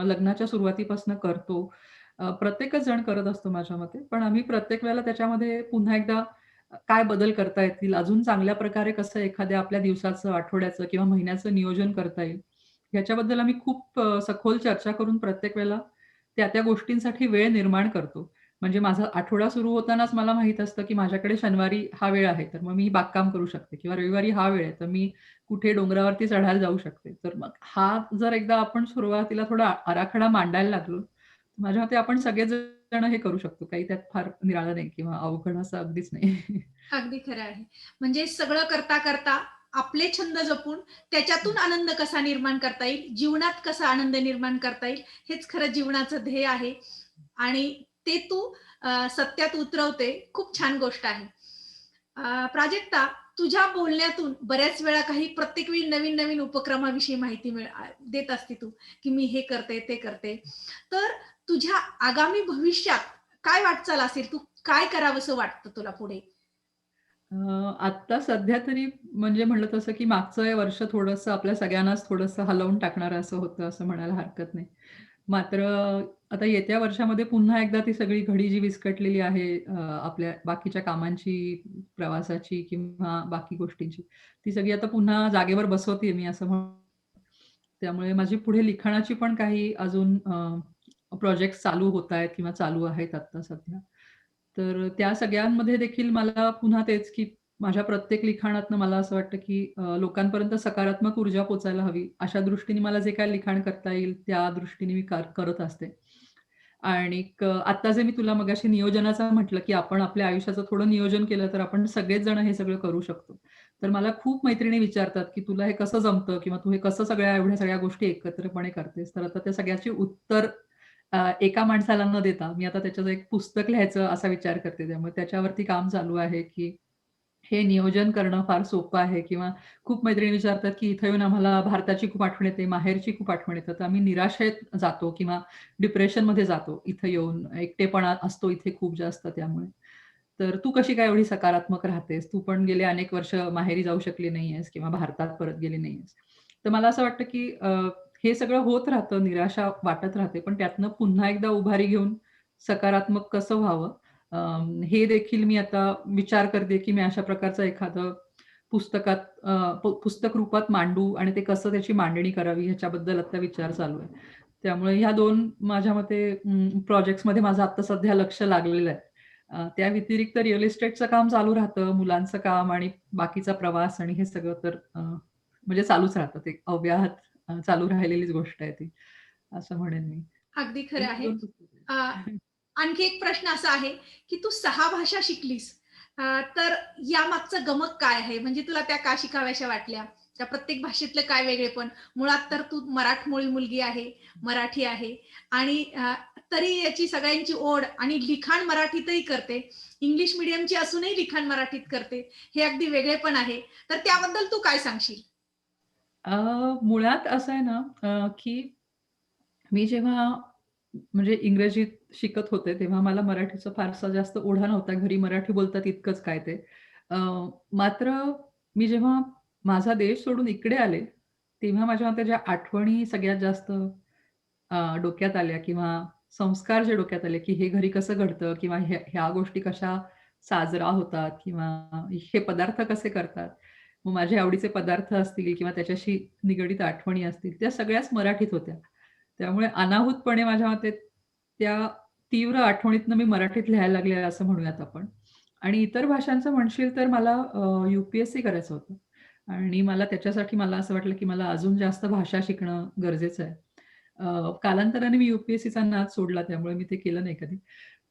लग्नाच्या सुरुवातीपासून करतो. प्रत्येकच जण करत असतो माझ्या मते. पण आम्ही प्रत्येक वेळेला त्याच्यामध्ये पुन्हा एकदा काय बदल करता येतील, अजून चांगल्या प्रकारे कसं एखाद्या आपल्या दिवसाचं, आठवड्याचं किंवा महिन्याचं नियोजन करता येईल, ह्याच्याबद्दल आम्ही खूप सखोल चर्चा करून प्रत्येक वेळेला त्या-त्या गोष्टींसाठी वेळ निर्माण करतो. म्हणजे माझा आठवडा सुरू होतानाच मला माहीत असतं, की माझ्याकडे शनिवारी हा वेळ आहे, तर मग मी बागकाम करू शकते किंवा रविवारी हा वेळ आहे, तर मी कुठे डोंगरावरती चढायला जाऊ शकते. तर मग हा जर एकदा आपण सुरुवातीला थोडा आराखडा मांडायला लागलो, माझ्या मते आपण सगळेजण हे करू शकतो. काही त्यात फार निराळं नाही किंवा अवघड असं अगदीच नाही. अगदी खरं आहे. म्हणजे सगळं करता आपले छंद जपून त्याच्यातून आनंद कसा निर्माण करता येईल, जीवनात कसा आनंद निर्माण करता येईल, हेच खरं जीवनाचं ध्येय आहे आणि ते तू सत्यात उतरवते. खूप छान गोष्ट आहे. प्राजक्ता, तुझ्या बोलण्यातून बऱ्याच वेळा काही प्रत्येक वेळी नवीन-नवीन उपक्रमाविषयी माहिती देत असते तू, की मी हे करते, ते करते. तर तुझ्या आगामी भविष्यात काय वाटचाल असेल? तू काय करावसं वाटतं तुला पुढे? अ, आत्ता सध्या तरी म्हणजे म्हणलं तसं, की मागचं हे वर्ष थोडंसं आपल्या सगळ्यांनाच थोडंसं हलवून टाकणारं असं होतं, असं म्हणायला हरकत नाही. मात्र आता येत्या वर्षामध्ये पुन्हा एकदा ती सगळी घडी जी विस्कटलेली आहे आपल्या बाकीच्या कामांची, प्रवासाची किंवा बाकी गोष्टींची, ती सगळी आता पुन्हा जागेवर बसवतीये मी असं त्यामुळे माझी पुढे लिखाणाची पण काही अजून प्रोजेक्ट्स चालू होतायत किंवा चालू आहेत आत्ता सध्या. तर त्या सगळ्यांमध्ये देखील मला पुन्हा तेच, की माझ्या प्रत्येक लिखाणातनं मला असं वाटतं, की लोकांपर्यंत सकारात्मक ऊर्जा पोहोचायला हवी. अशा दृष्टीने मला जे काही लिखाण करता येईल, त्या दृष्टीने मी करत असते. आणि आत्ता जे मी तुला मगाशी नियोजनाचं म्हटलं, की आपण आपल्या आयुष्याचं थोडं नियोजन केलं, तर आपण सगळेच जण हे सगळं करू शकतो. तर मला खूप मैत्रिणी विचारतात, की "तुला हे कसं जमतं? किंवा तू हे कसं एवढ्या सगळ्या गोष्टी एकत्रपणे करतेस?" तर आता त्या सगळ्याची उत्तर एका माणसाला न देता मी आता त्याच्याचं एक पुस्तक लिहायचं असा विचार करते. त्यामुळे त्याच्यावरती काम चालू आहे, की हे नियोजन करणं फार सोपं आहे किंवा खूप मैत्रिणी विचारतात, की इथं येऊन आम्हाला भारताची खूप आठवण येते, माहेरची खूप आठवण येते. तर आम्ही निराशेत जातो किंवा डिप्रेशनमध्ये जातो इथं येऊन. एकटेपणा असतो इथे खूप जास्त त्यामुळे. तर तू कशी काय एवढी सकारात्मक राहतेस? तू पण गेले अनेक वर्ष माहेरी जाऊ शकली नाहीयेस किंवा भारतात परत गेली नाहीयेस. तर मला असं वाटतं, की हे सगळं होत राहतं, निराशा वाटत राहते, पण त्यातनं पुन्हा एकदा उभारी घेऊन सकारात्मक कसं व्हावं हे देखील मी आता विचार करते, की मी अशा प्रकारचं एखादं पुस्तकात पुस्तक रूपात मांडू आणि ते कसं त्याची मांडणी करावी ह्याच्याबद्दल आता विचार चालू आहे. त्यामुळे ह्या 2 माझ्या मते प्रोजेक्ट्समध्ये माझं आता सध्या लक्ष लागलेलं आहे. त्या व्यतिरिक्त रिअल इस्टेटचं काम चालू राहतं, मुलांचं काम आणि बाकीचा प्रवास आणि हे सगळं तर म्हणजे चालूच राहतं ते अव्याहत चालू राहिलेलीच गोष्ट आहे ती, असं म्हणेन मी. अगदी तर खरं ही आहे. 2 पुस्तकं अ, आहेत. आणखी एक प्रश्न असा आहे, की तू 6 भाषा शिकलीस. तर यामागचं गमक काय आहे? म्हणजे तुला त्या का शिकाव्याशा वाटल्या? त्या प्रत्येक भाषेतलं काय वेगळेपण? मुळात तर तू मराठमोळी मुलगी आहे, मराठी आहे आणि तरी याची सगळ्यांची ओढ आणि लिखाण मराठीतही करते. इंग्लिश मीडियमची असूनही लिखाण मराठीत करते. हे अगदी वेगळेपण आहे. तर त्याबद्दल तू काय सांगशील? अ, मुळात असं आहे ना, की मी जेव्हा म्हणजे इंग्रजीत शिकत होते, तेव्हा मला मराठीचा फारसा जास्त ओढा नव्हता. घरी मराठी बोलतात इतकंच काय ते. अ, मात्र मी जेव्हा माझा देश सोडून इकडे आले, तेव्हा माझ्या मते ज्या आठवणी सगळ्यात जास्त डोक्यात आल्या किंवा संस्कार जे डोक्यात आले, की हे घरी कसं घडतं किंवा ह्या गोष्टी कशा साजरा होतात किंवा हे पदार्थ कसे करतात. मग माझे आवडीचे पदार्थ असतील किंवा त्याच्याशी निगडीत आठवणी असतील, त्या सगळ्याच मराठीत होत्या. त्यामुळे अनाहूतपणे माझ्या मते त्या तीव्र आठवणीतनं मी मराठीत लिहायला लागले असं म्हणूयात आपण. आणि इतर भाषांचं म्हणशील तर मला यू-पी-एस-सी करायचं होतं आणि मला त्याच्यासाठी मला असं वाटलं, की मला अजून जास्त भाषा शिकणं गरजेचं आहे. कालांतराने मी यू-पी-एस-सीचा नाद सोडला त्यामुळे मी ते केलं नाही कधी.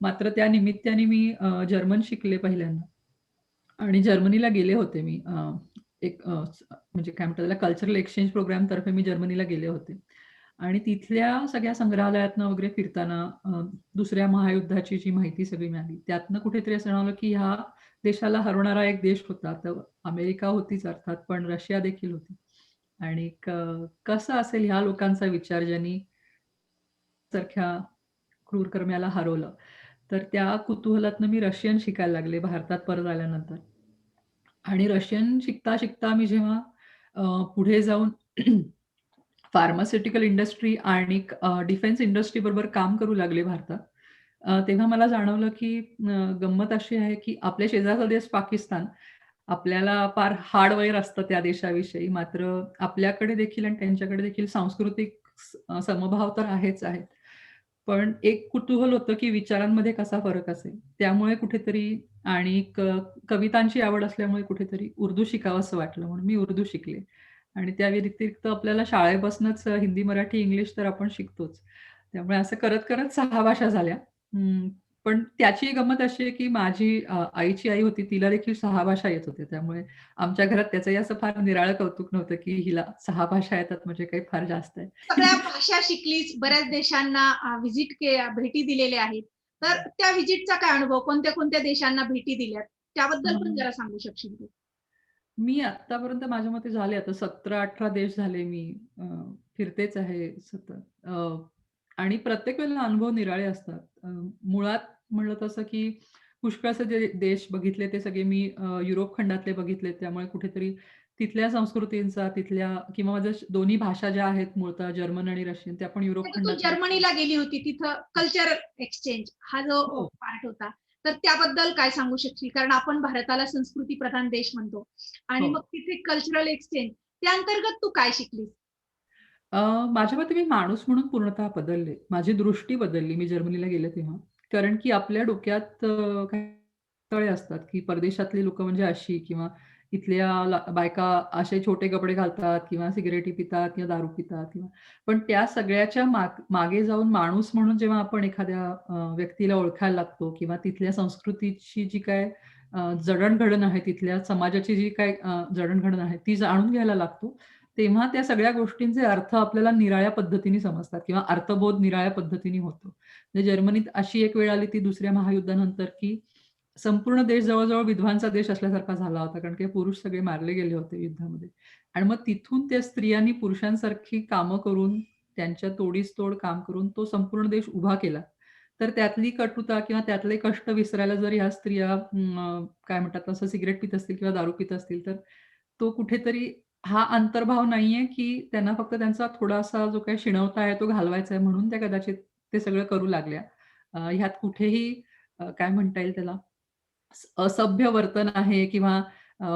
मात्र त्या निमित्ताने मी जर्मन शिकले पहिल्यांदा आणि जर्मनीला गेले होते मी. एक म्हणजे काय म्हणतात त्याला कल्चरल एक्सचेंज प्रोग्रामतर्फे मी जर्मनीला गेले होते. आणि तिथल्या सगळ्या संग्रहालयातनं वगैरे फिरताना दुसऱ्या महायुद्धाची जी माहिती सगळी मिळाली. त्यातनं कुठेतरी असं जाणवलं, की ह्या देशाला हरवणारा एक देश होता. तर अमेरिका होतीच अर्थात, पण रशिया देखील होती. आणि कसं असेल ह्या लोकांचा विचार ज्यांनी सारख्या क्रूरकर्म्याला हरवलं. तर त्या कुतूहलातनं मी रशियन शिकायला लागले भारतात परत आल्यानंतर. आणि रशियन शिकता-शिकता मी जेव्हा अ, पुढे जाऊन फार्मास्युटिकल इंडस्ट्री आणि डिफेन्स इंडस्ट्री बरोबर काम करू लागले भारतात. तेव्हा मला जाणवलं की गंमत अशी आहे की आपल्या शेजारचा देश पाकिस्तान, आपल्याला फार हार्डवायर असतं त्या देशाविषयी. मात्र आपल्याकडे देखील आणि त्यांच्याकडे देखील सांस्कृतिक समभाव तर आहेच आहेत. पण एक कुतूहल होतं की विचारांमध्ये कसा फरक असेल. त्यामुळे कुठेतरी आणि कवितांची आवड असल्यामुळे कुठेतरी उर्दू शिकावंसं वाटलं म्हणून मी उर्दू शिकले. आणि त्या व्यतिरिक्त आपल्याला शाळेपासूनच हिंदी, मराठी, इंग्लिश तर आपण शिकतोच. त्यामुळे असं करत-करत 6 भाषा झाल्या. पण त्याची गंमत अशी आहे, की माझी आईची आई होती, तिला देखील 6 भाषा येत होत्या. त्यामुळे आमच्या घरात त्याचंही असं फार निराळं कौतुक नव्हतं, की हिला 6 भाषा येतात म्हणजे काही फार जास्त आहे. सगळ्या भाषा शिकलीस, बऱ्याच देशांना भेटी दिलेल्या आहेत. तर त्या व्हिजिटचा काय अनुभव? कोणत्या-कोणत्या देशांना भेटी दिल्यात? त्याबद्दल पण जरा सांगू शकशील तू? मी आत्तापर्यंत माझ्या मते झाले आता 17-18 देश झाले मी अ, फिरतेच आहे सतत. आणि प्रत्येक वेळेला अनुभव निराळे असतात. मुळात म्हणलं तसं की पुष्कळसे जे देश बघितले ते सगळे मी युरोप खंडातले बघितले. त्यामुळे कुठेतरी तिथल्या संस्कृतींचा, तिथल्या किंवा माझ्या दोन्ही भाषा ज्या आहेत मूळतः जर्मन आणि रशियन त्या पण युरोप आता तू खंडातल्याच आहेत. जर्मनीला गेली होती, तिथं कल्चरल एक्सचेंज हा जो हो. पार्ट होता. तर त्याबद्दल काय सांगू शकशील? कारण आपण भारताला संस्कृती प्रधान देश म्हणतो आणि हो. मग तिथे कल्चरल एक्सचेंज त्या अंतर्गत तू काय शिकलीस? अ, माझ्या मते मी माणूस म्हणून पूर्णतः बदलले. माझी दृष्टी बदलली मी जर्मनीला गेले तेव्हा. कारण की आपल्या डोक्यात काही तळे असतात, की परदेशातली लोकं म्हणजे अशी किंवा इथल्या बायका असे छोटे कपडे घालतात किंवा सिगारेटी पितात किंवा दारू पितात किंवा पण त्या सगळ्याच्या मागे जाऊन माणूस म्हणून जेव्हा आपण एखाद्या व्यक्तीला ओळखायला लागतो किंवा तिथल्या संस्कृतीची जी काय जडणघडण आहे, तिथल्या समाजाची जी काही जडणघडण आहे, ती जाणून घ्यायला लागतो. तेव्हा त्या सगळ्या गोष्टींचे अर्थ आपल्याला निराळ्या पद्धतीने समजतात किंवा अर्थबोध निराळ्या पद्धतीने होतो. म्हणजे जर्मनीत अशी एक वेळ आली ती दुसऱ्या महायुद्धानंतर, की संपूर्ण देश जवळ-जवळ विधवांचा देश असल्यासारखा झाला होता. कारण की पुरुष सगळे मारले गेले होते युद्धामध्ये. आणि मग तिथून त्या स्त्रियांनी पुरुषांसारखी कामं करून, त्यांच्या तोडीस तोड काम करून तो संपूर्ण देश उभा केला. तर त्यातली कटुता किंवा त्यातले कष्ट विसरायला जर ह्या स्त्रिया काय म्हणतात तसं सिगारेट पीत असतील किंवा दारू पीत असतील, तर तो कुठेतरी हा अंतर्भाव नाहीये, की त्यांना फक्त त्यांचा थोडासा जो काही शिणवता आहे तो घालवायचा आहे म्हणून त्या कदाचित ते सगळं करू लागल्या. ह्यात कुठेही काय म्हणता येईल त्याला असभ्य वर्तन आहे किंवा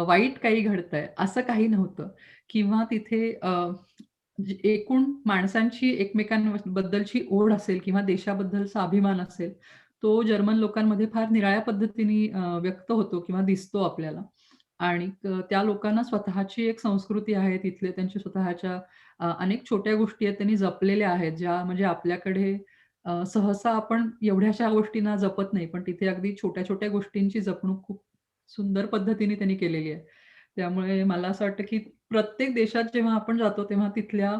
वाईट काही घडतंय असं काही नव्हतं किंवा तिथे एकूण माणसांची एकमेकांबद्दलची ओढ असेल किंवा देशाबद्दलचा अभिमान असेल, तो जर्मन लोकांमध्ये फार निराळ्या पद्धतीने व्यक्त होतो किंवा दिसतो आपल्याला. आणि त्या लोकांना स्वतःची एक संस्कृती आहे. तिथले त्यांच्या स्वतःच्या अनेक छोट्या गोष्टी आहेत त्यांनी जपलेल्या आहेत, ज्या म्हणजे आपल्याकडे सहसा आपण एवढ्याशा गोष्टींना जपत नाही. पण तिथे अगदी छोट्या-छोट्या गोष्टींची जपणूक खूप सुंदर पद्धतीने त्यांनी केलेली आहे. त्यामुळे मला असं वाटतं, की प्रत्येक देशात जेव्हा आपण जातो, तेव्हा तिथल्या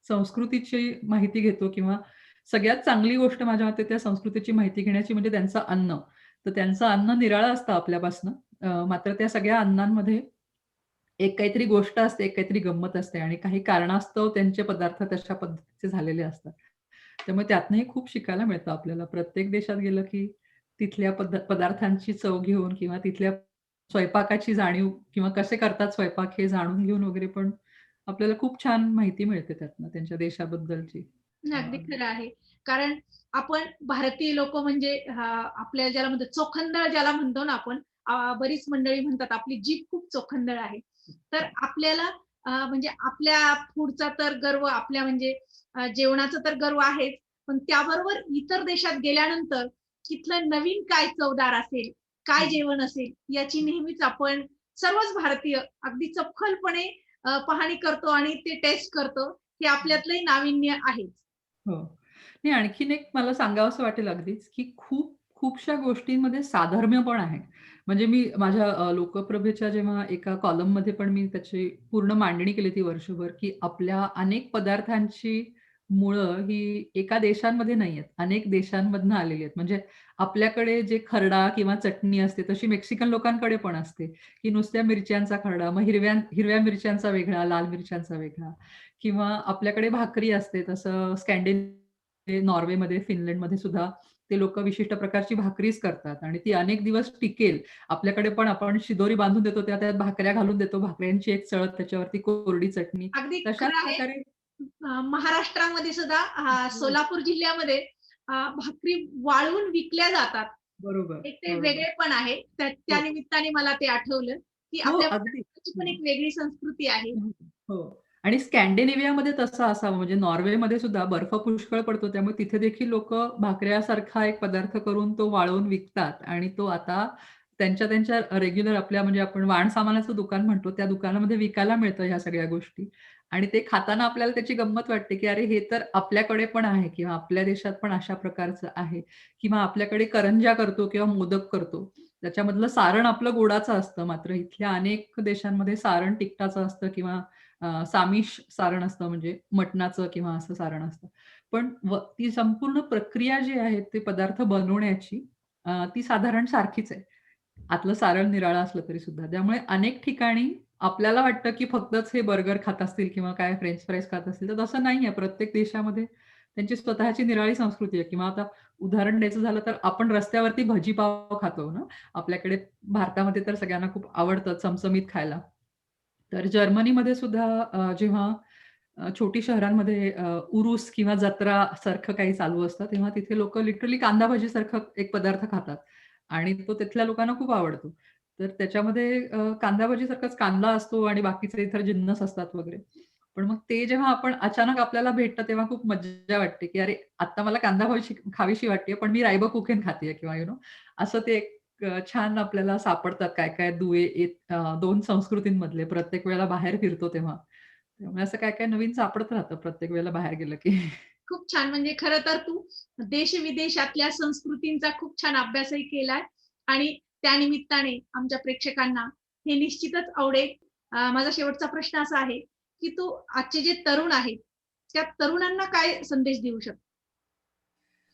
संस्कृतीची माहिती घेतो किंवा सगळ्यात चांगली गोष्ट माझ्या मते त्या संस्कृतीची माहिती घेण्याची म्हणजे त्यांचं अन्न. तर त्यांचं अन्न निराळं असतं आपल्यापासनं. मात्र त्या सगळ्या अन्नांमध्ये एक काहीतरी गोष्ट असते, एक काहीतरी गंमत असते आणि काही कारणास्तव त्यांचे पदार्थ तशा पद्धतीचे झालेले असतात. त्यामुळे त्यातनंही खूप शिकायला मिळतं आपल्याला. प्रत्येक देशात गेलं की तिथल्या पदार्थांची चव घेऊन किंवा तिथल्या स्वयंपाकाची जाणीव किंवा कसे करतात स्वयंपाक हे जाणून घेऊन वगैरे पण आपल्याला खूप छान माहिती मिळते त्यातनं त्यांच्या देशाबद्दलची. अगदी खरं आहे. कारण आपण भारतीय लोकं म्हणजे आपल्या ज्याला म्हणतो चोखंदळ ज्याला म्हणतो ना आपण, बरीच मंडळी म्हणतात आपली जीभ खूप चोखंदळ आहे. तर आपल्याला म्हणजे आपल्या फूडचा तर गर्व आपल्या म्हणजे जेवणाचा तर गर्व आहेच. पण त्याबरोबर इतर देशात गेल्यानंतर तिथलं नवीन काय चवदार असेल, काय हं. जेवण असेल, याची नेहमीच आपण सर्वच भारतीय अगदी चपखलपणे पाहणी करतो आणि ते टेस्ट करतो. हे आपल्यातलंही नाविन्य आहेच. हो. नाही आणखीन एक मला सांगावसं वाटेल अगदीच, की खूपशा गोष्टींमध्ये साधर्म्य पण आहे. म्हणजे मी माझ्या लोकप्रभेच्या जेव्हा एका कॉलममध्ये पण मी त्याची पूर्ण मांडणी केली ती वर्षभर, की आपल्या अनेक पदार्थांची मुळं ही एका देशांमध्ये नाहीयेत. अनेक देशांमधनं आलेली आहेत. म्हणजे आपल्याकडे जे खरडा किंवा चटणी असते, तशी मेक्सिकन लोकांकडे पण असते, की नुसत्या मिरच्यांचा खरडा, मग हिरव्या हिरव्या मिरच्यांचा वेगळा, लाल मिरच्यांचा वेगळा किंवा आपल्याकडे भाकरी असते, तसं नॉर्वेमध्ये, फिनलंडमध्ये सुद्धा ते लोकं विशिष्ट प्रकारची भाकरीच करतात आणि ती अनेक दिवस टिकेल. आपल्याकडे पण आपण शिदोरी बांधून देतो, त्यात भाकऱ्या घालून देतो, भाकऱ्यांची एक चळत, त्याच्यावरती कोरडी चटणी. अगदी तशाच खरं आहे. प्रकारे महाराष्ट्रामध्ये सुद्धा हो, सोलापूर जिल्ह्यामध्ये भाकरी वाळवून विकल्या जातात. बरोबर, एक ते बरोबर. वेगळेपण आहे. त्या हो, निमित्ताने मला ते आठवलं, की हो, आपल्या अगदी. भारताची पण एक वेगळी संस्कृती आहे. हं, हो. आणि स्कॅन्डिनेव्हियामध्ये तसं असावं म्हणजे नॉर्वेमध्ये सुद्धा बर्फ पुष्कळ पडतो. त्यामुळे तिथे देखील लोकं भाकऱ्यासारखा एक पदार्थ करून तो वाळवून विकतात आणि तो आता त्यांच्या रेग्युलर आपल्या म्हणजे आपण वाण सामानाचं दुकान म्हणतो, त्या दुकानामध्ये विकायला मिळतं ह्या सगळ्या गोष्टी. आणि ते खाताना आपल्याला त्याची गंमत वाटते, की अरे हे तर आपल्याकडे पण आहे किंवा आपल्या देशात पण अशा प्रकारचं आहे किंवा आपल्याकडे करंज्या करतो किंवा मोदक करतो. त्याच्यामधलं सारण आपलं गोडाचं असतं. मात्र इथल्या अनेक देशांमध्ये सारण तिखटाचं असतं किंवा सामिष सारण असतं म्हणजे मटणाचं किंवा असं सारण असतं. पण ती संपूर्ण प्रक्रिया जी आहे ते पदार्थ बनवण्याची ती साधारण सारखीच आहे. आतलं सारण निराळं असलं तरी सुद्धा. त्यामुळे अनेक ठिकाणी आपल्याला वाटतं, की फक्तच हे बर्गर खात असतील किंवा काय फ्रेंच फ्राईज खात असतील, तर तसं नाहीये. प्रत्येक देशामध्ये त्यांची स्वतःची निराळी संस्कृती आहे किंवा आता उदाहरण द्यायचं झालं तर आपण रस्त्यावरती भजी-पाव खातो ना. आपल्याकडे भारतामध्ये तर सगळ्यांना खूप आवडतं चमचमीत खायला. तर जर्मनीमध्ये सुद्धा जेव्हा छोटी शहरांमध्ये उरूस किंवा जत्रा सारखं काही चालू असतं, तेव्हा तिथे लोकं लिटरली कांदा भजीसारखं एक पदार्थ खातात आणि तो तिथल्या लोकांना खूप आवडतो. तर त्याच्यामध्ये कांदा भजीसारखाच कांदा असतो आणि बाकीचे इतर जिन्नस असतात वगैरे. पण मग ते जेव्हा आपण अचानक आपल्याला भेटतं, तेव्हा खूप मज्जा वाटते, की अरे, आत्ता मला कांदा भजी खावीशी वाटतेय, पण मी राईबा कुकेन खातेय किंवा असं ते एक छान आपल्याला सापडतात काय-काय दुवे 2 संस्कृतींमधले प्रत्येक वेळेला बाहेर फिरतो तेव्हा. त्यामुळे असं काय-काय नवीन सापडत राहतं प्रत्येक वेळेला बाहेर गेलं की. खूप छान. म्हणजे खरं तर तू देश-विदेशातल्या संस्कृतींचा खूप छान अभ्यासही केलाय आणि त्या निमित्ताने आमच्या प्रेक्षकांना हे निश्चितच आवडेल. माझा शेवटचा प्रश्न असा आहे, की तू आजचे जे तरुण आहेत, त्या तरुणांना काय संदेश देऊ शकतो?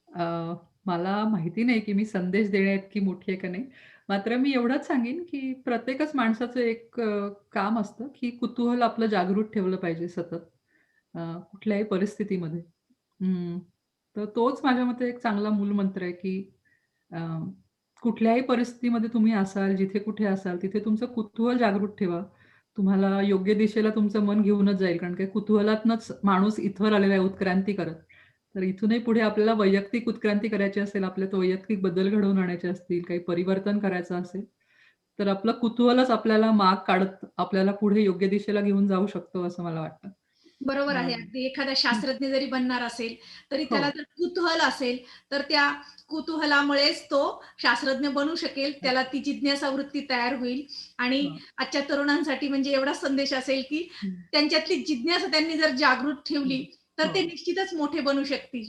अ, मला माहिती नाही की मी संदेश देण्याइतकी मोठी आहे का नाही. मात्र मी एवढंच सांगेन की प्रत्येकच माणसाचं एक काम असतं की कुतूहल आपलं जागृत ठेवलं पाहिजे सतत कुठल्याही परिस्थितीमध्ये. हं. तर तोच माझ्या मते एक चांगला मूलमंत्र आहे की अ, कुठल्याही परिस्थितीमध्ये तुम्ही असाल, जिथे कुठे असाल, तिथे तुमचं कुतूहल जागृत ठेवा. तुम्हाला योग्य दिशेला तुमचं मन घेऊनच जाईल. कारण की कुतूहलातनंच माणूस इथवर आलेला आहे उत्क्रांती करत. तर इथूनही पुढे आपल्याला वैयक्तिक उत्क्रांती करायची असेल, आपल्यात वैयक्तिक बदल घडवून आणायचे असतील, काही परिवर्तन करायचं असेल, तर आपलं कुतूहलच आपल्याला माग काढत आपल्याला पुढे योग्य दिशेला घेऊन जाऊ शकतो, असं मला वाटतं. बरोबर अ, आहे. अगदी एखादा हं. शास्त्रज्ञ जरी बनणार असेल, तरी हो, त्याला जर कुतूहल असेल, तर त्या कुतूहलामुळेच तो शास्त्रज्ञ बनू शकेल. त्याला ती जिज्ञासा वृत्ती तयार होईल आणि हां. आजच्या तरुणांसाठी म्हणजे एवढाच संदेश असेल, की हं, त्यांच्यातली जिज्ञासा त्यांनी जर जागृत ठेवली, हं. तर ते हो. निश्चितच मोठे बनू शकतील.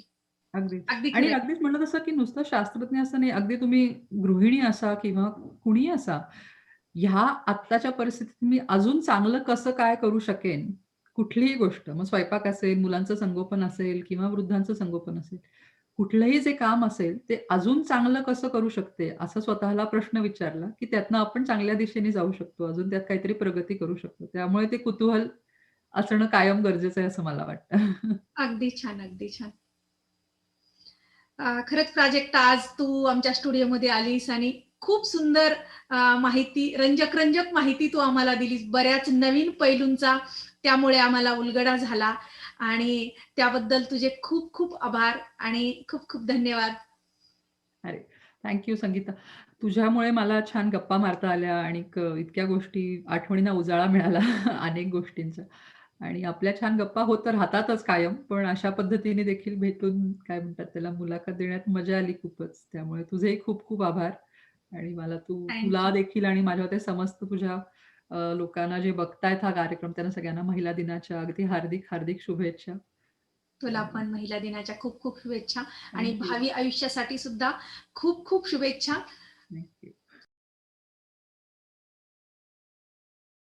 अगदीच. अगदी आणि खरं आहे. अगदीच म्हणलं तसं, की नुसतं शास्त्रज्ञ असं नाही, अगदी तुम्ही गृहिणी असा किंवा कुणीही असा, ह्या आत्ताच्या परिस्थितीत मी अजून चांगलं कसं काय करू शकेन, कुठलीही गोष्ट, मग स्वयंपाक असेल, मुलांचं संगोपन असेल किंवा वृद्धांचं संगोपन असेल, कुठलंही जे काम असेल, ते अजून चांगलं कसं करू शकते, असा स्वतःला प्रश्न विचारला, की त्यातनं आपण चांगल्या दिशेने जाऊ शकतो. अजून त्यात काहीतरी प्रगती करू शकतो. त्यामुळे ते कुतूहल असणं कायम गरजेचं आहे, असं मला वाटतं. अगदी छान, अगदी छान. खरंच प्राजक्ता आज तू आमच्या स्टुडिओमध्ये आलीस आणि खूप सुंदर माहिती, रंजक माहिती तू आम्हाला दिलीस. बऱ्याच नवीन पैलूंचा त्यामुळे आम्हाला उलगडा झाला आणि त्याबद्दल तुझे खूप खूप आभार आणि खूप खूप धन्यवाद. अरे, थँक संगीता. तुझ्यामुळे मला छान गप्पा मारता आल्या आणि इतक्या गोष्टी आठवणींना उजाळा मिळाला अनेक गोष्टींचा आणि आपल्या छान गप्पा होत तर राहतातच कायम. पण अशा पद्धतीने देखील भेटून काय म्हणतात त्याला मुलाखत देण्यात मजा आली खूपच. त्यामुळे तुझेही खूप खूप आभार आणि मला थँक तुला यू. देखील आणि माझ्या मते समस्त तुझ्या लोकांना जे बघतायत हा कार्यक्रम त्यांना सगळ्यांना महिला दिनाच्या अगदी हार्दिक, हार्दिक शुभेच्छा. तुला पण महिला दिनाच्या खूप खूप शुभेच्छा आणि थँक यू. भावी आयुष्यासाठी सुद्धा खूप खूप शुभेच्छा.